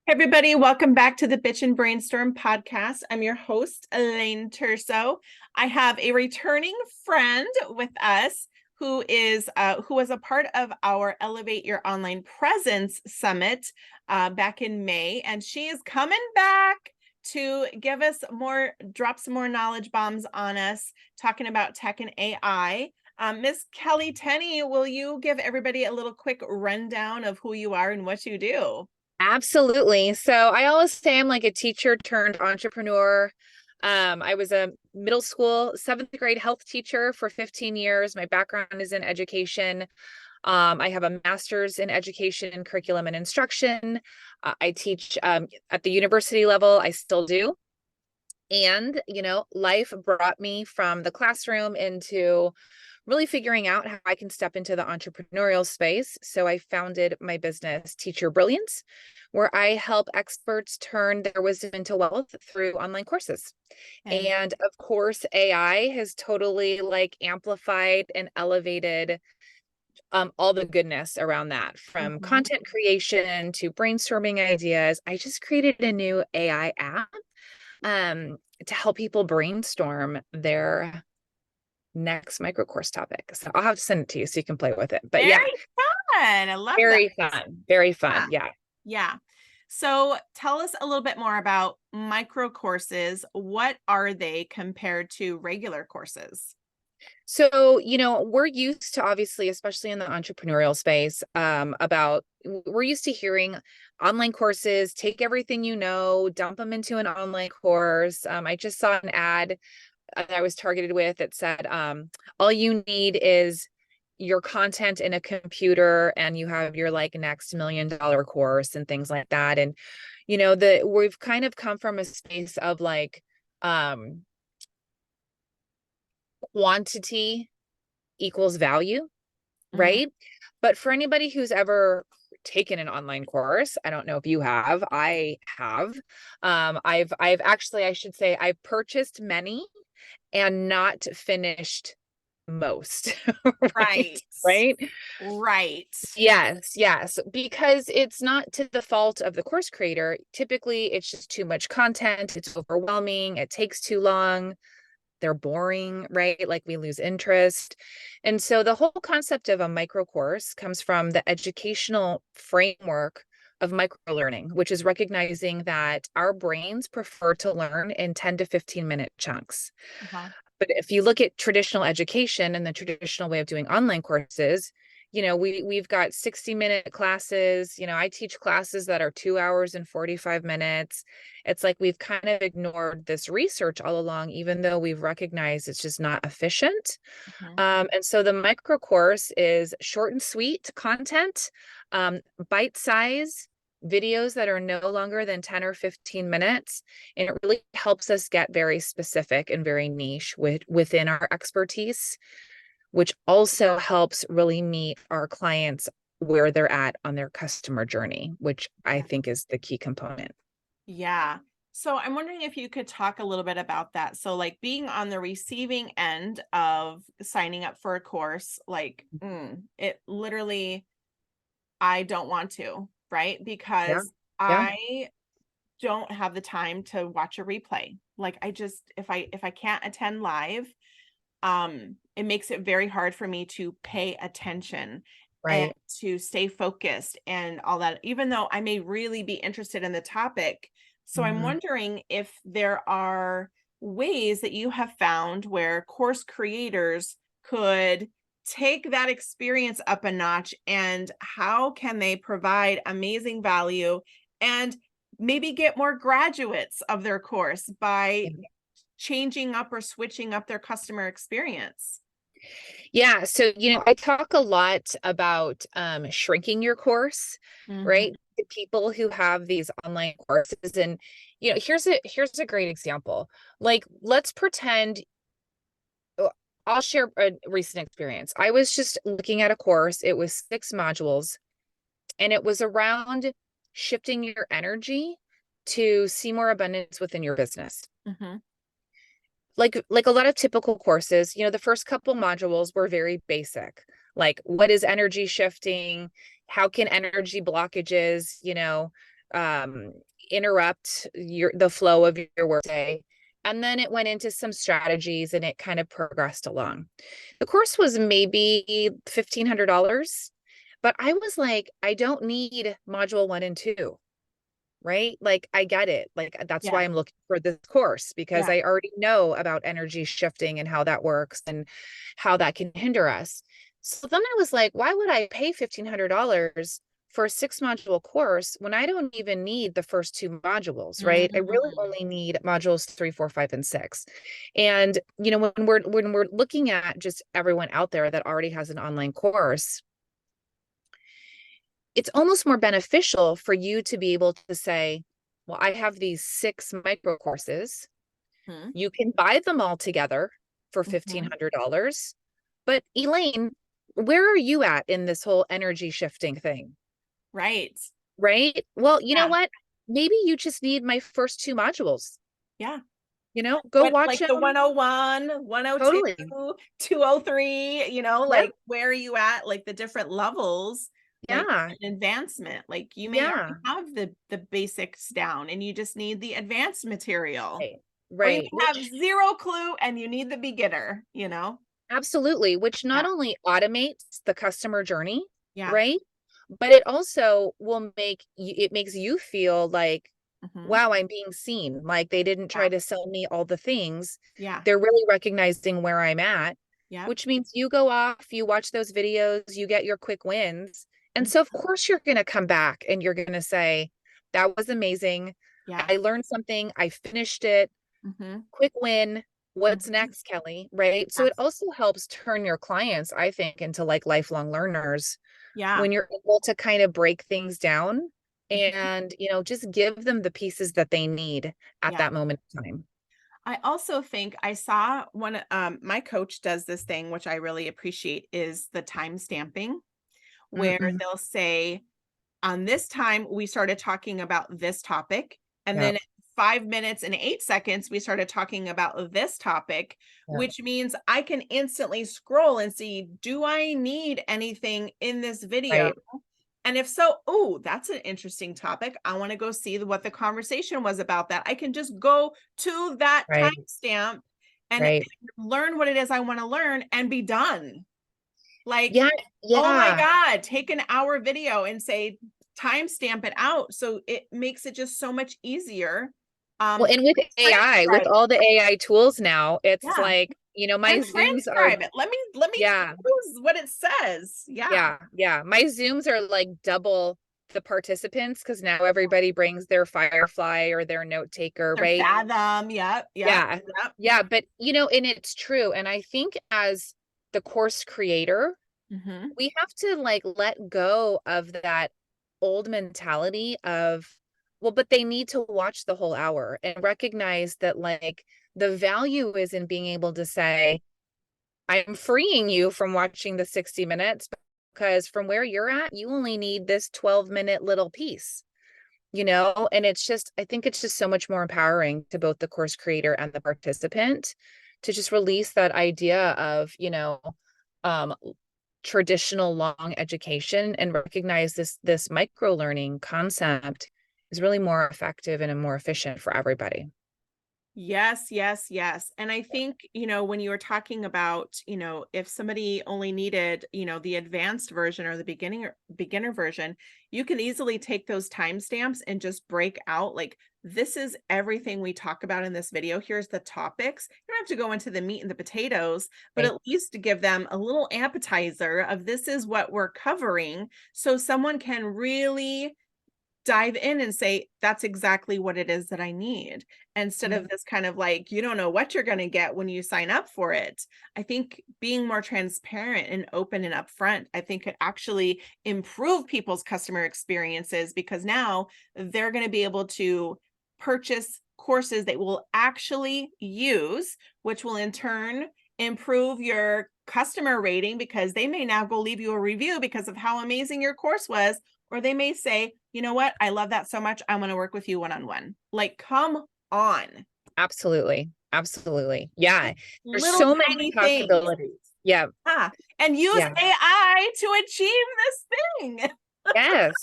Everybody, welcome back to the Bitch and Brainstorm podcast. I'm your host, Elaine Terso. I have a returning friend with us who was a part of our Elevate Your Online Presence Summit back in May, and she is coming back to drop some more knowledge bombs on us, talking about tech and AI. Miss Kelley Tenny, will you give everybody a little quick rundown of who you are and what you do? Absolutely. So I always say I'm like a teacher turned entrepreneur. I was a middle school, seventh grade health teacher for 15 years. My background is in education. I have a master's in education and curriculum and instruction. I teach at the university level. I still do. And, life brought me from the classroom into really figuring out how I can step into the entrepreneurial space. So I founded my business, Teacher Brilliance, where I help experts turn their wisdom into wealth through online courses. And And of course, AI has totally like amplified and elevated all the goodness around that, from Mhm. content creation to brainstorming ideas. I just created a new AI app to help people brainstorm their next micro course topic. So I'll have to send it to you so you can play with it. But yeah, Very fun. I love that. very fun. Very Yeah. fun. Yeah. Yeah. So tell us a little bit more about micro courses. What are they compared to regular courses? So, we're used to, obviously, especially in the entrepreneurial space, we're used to hearing online courses, take everything dump them into an online course. I just saw an ad that I was targeted with that said, all you need is your content in a computer and you have your like next $1 million course and things like that. And, we've kind of come from a space of like, quantity equals value, Mhm. right? But for anybody who's ever taken an online course, I don't know if you have, I have. I've actually, I should say, I've purchased many and not finished most. Right. Right. Right. Right. Yes, because it's not to the fault of the course creator. Typically, it's just too much content, it's overwhelming, it takes too long, they're boring, right? Like we lose interest. And so the whole concept of a micro course comes from the educational framework of micro learning, which is recognizing that our brains prefer to learn in 10 to 15-minute chunks. Uh-huh. But if you look at traditional education and the traditional way of doing online courses, we've got 60-minute classes. I teach classes that are 2 hours and 45 minutes. It's like we've kind of ignored this research all along, even though we've recognized it's just not efficient. Mhm. And so the micro course is short and sweet content, bite size videos that are no longer than 10 or 15 minutes. And it really helps us get very specific and very niche within our expertise, which also helps really meet our clients where they're at on their customer journey, which I Yeah. think is the key component. Yeah. So I'm wondering if you could talk a little bit about that. So like being on the receiving end of signing up for a course, like it literally, I don't want to, right? Yeah. Because Yeah. I don't have the time to watch a replay. Like I just if I can't attend live, it makes it very hard for me to pay attention and Right. to stay focused and all that, even though I may really be interested in the topic. So I'm Mhm. wondering if there are ways that you have found where course creators could take that experience up a notch, and how can they provide amazing value and maybe get more graduates of their course by changing up or switching up their customer experience. Yeah. So, I talk a lot about shrinking your course, Mhm. right? To people who have these online courses. And, here's a great example. Like, let's pretend uh, I'll share a recent experience. I was just looking at a course, it was 6 modules, and it was around shifting your energy to see more abundance within your business. Mhm. Like a lot of typical courses, the first couple modules were very basic. Like, what is energy shifting? How can energy blockages, interrupt the flow of your workday. And then it went into some strategies and it kind of progressed along. The course was maybe $1,500, but I was like, I don't need module 1 and 2, right? Like, I get it. Like, that's Yeah. why I'm looking for this course, because Yeah. I already know about energy shifting and how that works and how that can hinder us. So then I was like, why would I pay $1,500 for a 6 module course when I don't even need the first 2 modules, right? I really Mhm. only need modules 3, 4, 5, and 6. And you know, when we're looking at just everyone out there that already has an online course, it's almost more beneficial for you to be able to say, well, I have these 6 micro courses. Mhm. You can buy them all together for Mhm. $1,500. But Elaine, where are you at in this whole energy shifting thing? Right. Right? Well, you know Yeah. what? Maybe you just need my first 2 modules. Yeah. Go What, watch like the them. 101, 102, Totally. 203, Yep. like where are you at, like the different levels, like Yeah. an advancement. Like you may Yeah. already have the basics down and you just need the advanced material. Right. Or you Right. may have zero clue and you need the beginner. Absolutely, which not Yeah. only automates the customer journey, Yeah. right? But it also will it makes you feel like, Hmm. wow, I'm being seen. Like they didn't Yeah. try to sell me all the things. Yeah. They're really recognizing where I'm at, Yep. which means you go off, you watch those videos, you get your quick wins. And Mhm. so of course you're going to come back and you're going to say, that was amazing. Yeah. I learned something. I finished it. Hmm. Quick win. What's Hmm. next, Kelley? Right. So it also helps turn your clients, I think, into like lifelong learners Yeah. when you're able to kind of break things down Mhm. and, just give them the pieces that they need at Yeah. that moment in time. I also think I saw my coach does this thing, which I really appreciate, is the time stamping, where Mm-mm. they'll say, on this time, we started talking about this topic. And Yep. then 5 minutes and 8 seconds, we started talking about this topic, Yep. which means I can instantly scroll and see, do I need anything in this video? Right. And if so, oh, that's an interesting topic. I want to go see what the conversation was about that. I can just go to that Right. timestamp and Right. learn what it is I want to learn and be done. Like, Yeah. oh my Yeah. God, take an hour video and say, timestamp it out. So it makes it just so much easier. Well, and with AI, with Transcribe all the AI tools now, it. it's Yeah. like, my And Zooms are, transcribe it. Let me yeah. choose what it says. Yeah. Yeah, yeah. My Zooms are like double the participants because now everybody brings their Firefly or their note taker, Their right? Fathom. Yep. Yep. Yeah. Yep. Yeah, but and it's true. And I think as the course creator, Hmm. we have to like let go of that old mentality of, well, but they need to watch the whole hour and recognize that like the value is in being able to say, I'm freeing you from watching the 60 minutes because from where you're at, you only need this 12-minute little piece, and I think it's just so much more empowering to both the course creator and the participant to just release that idea of, um, traditional long education and recognize this micro learning concept is really more effective and more efficient for everybody. Yes, yes, yes. And I think, when you were talking about, if somebody only needed, the advanced version or the beginner version, you can easily take those timestamps and just break out like this is everything we talk about in this video. Here's the topics. You don't have to go into the meat and the potatoes, but Right. at least to give them a little appetizer of this is what we're covering so someone can really dive in and say, that's exactly what it is that I need. Instead Mhm. of this kind of like, you don't know what you're going to get when you sign up for it. I think being more transparent and open and upfront, I think could actually improve people's customer experiences because now they're going to be able to purchase courses they will actually use, which will in turn improve your customer rating because they may now go leave you a review because of how amazing your course was, or they may say, you know what? I love that so much. I want to work with you one-on-one. Like, come on. Absolutely. Absolutely. Yeah. There's Little so many tiny things. possibilities. Yeah. Ah, and use Yeah. AI to achieve this thing. Yes.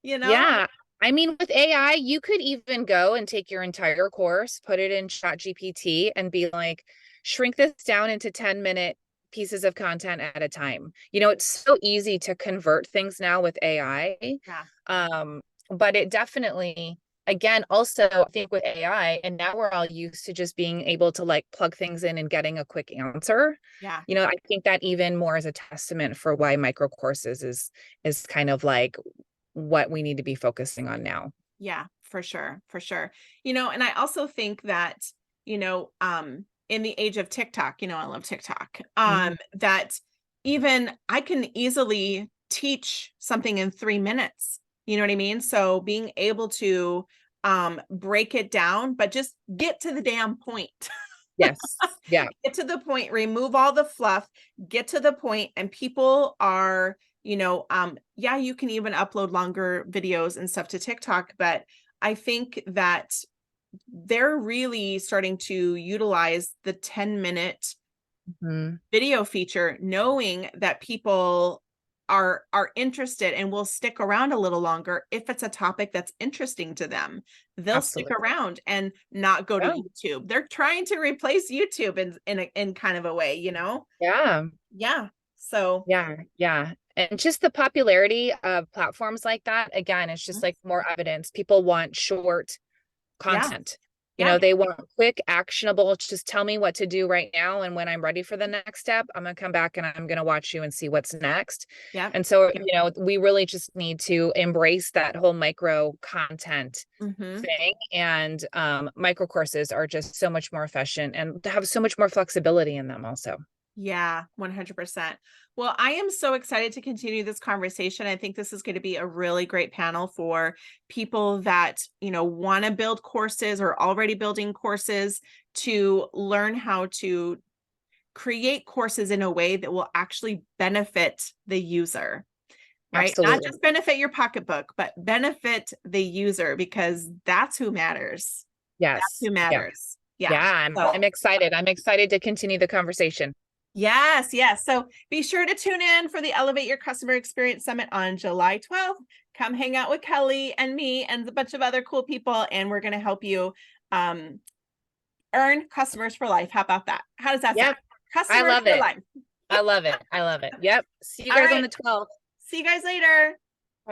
You know? Yeah. I mean, with AI, you could even go and take your entire course, put it in Chat GPT and be like, shrink this down into 10-minute pieces of content at a time. It's so easy to convert things now with AI. Yeah. But it definitely, again, also I think with AI, and now we're all used to just being able to like plug things in and getting a quick answer. Yeah. I think that even more is a testament for why micro courses is kind of like what we need to be focusing on now. Yeah, for sure, for sure. And I also think that, in the age of TikTok, I love TikTok, Mhm. that even I can easily teach something in 3 minutes. You know what I mean? So being able to break it down, but just get to the damn point. Yes. Yeah. Get to the point, remove all the fluff, get to the point, and people are, yeah, you can even upload longer videos and stuff to TikTok, but I think that they're really starting to utilize the 10-minute Mhm. video feature, knowing that people are interested and will stick around a little longer if it's a topic that's interesting to them. They'll stick Absolutely. around and not go to Yeah. YouTube. They're trying to replace YouTube in kind of a way, Yeah. Yeah. So, Yeah. Yeah. And just the popularity of platforms like that, again, it's just mm, like more evidence. People want short yeah, content. yeah, They want quick, actionable, just tell me what to do right now. And when I'm ready for the next step, I'm going to come back and I'm going to watch you and see what's next. yeah. And so, we really just need to embrace that whole micro content Hmm. thing. And micro courses are just so much more efficient and have so much more flexibility in them also. Yeah, 100%. Well, I am so excited to continue this conversation. I think this is going to be a really great panel for people that, want to build courses or already building courses to learn how to create courses in a way that will actually benefit the user, right? Not Absolutely. just benefit your pocketbook, but benefit the user, because that's who matters. That's Yes. who Yeah. matters. Yeah. Yeah. I'm So excited. I'm excited to continue the conversation. yes, yes. So be sure to tune in for the Elevate Your Customer Experience Summit on July 12th. Come hang out with Kelley and me and a bunch of other cool people, and we're going to help you um, earn customers for life. How about that? How does that sound? Yep. I Customers love for it. life. I love it. I love it. Yep. See you All guys on right. the 12th. See you guys later.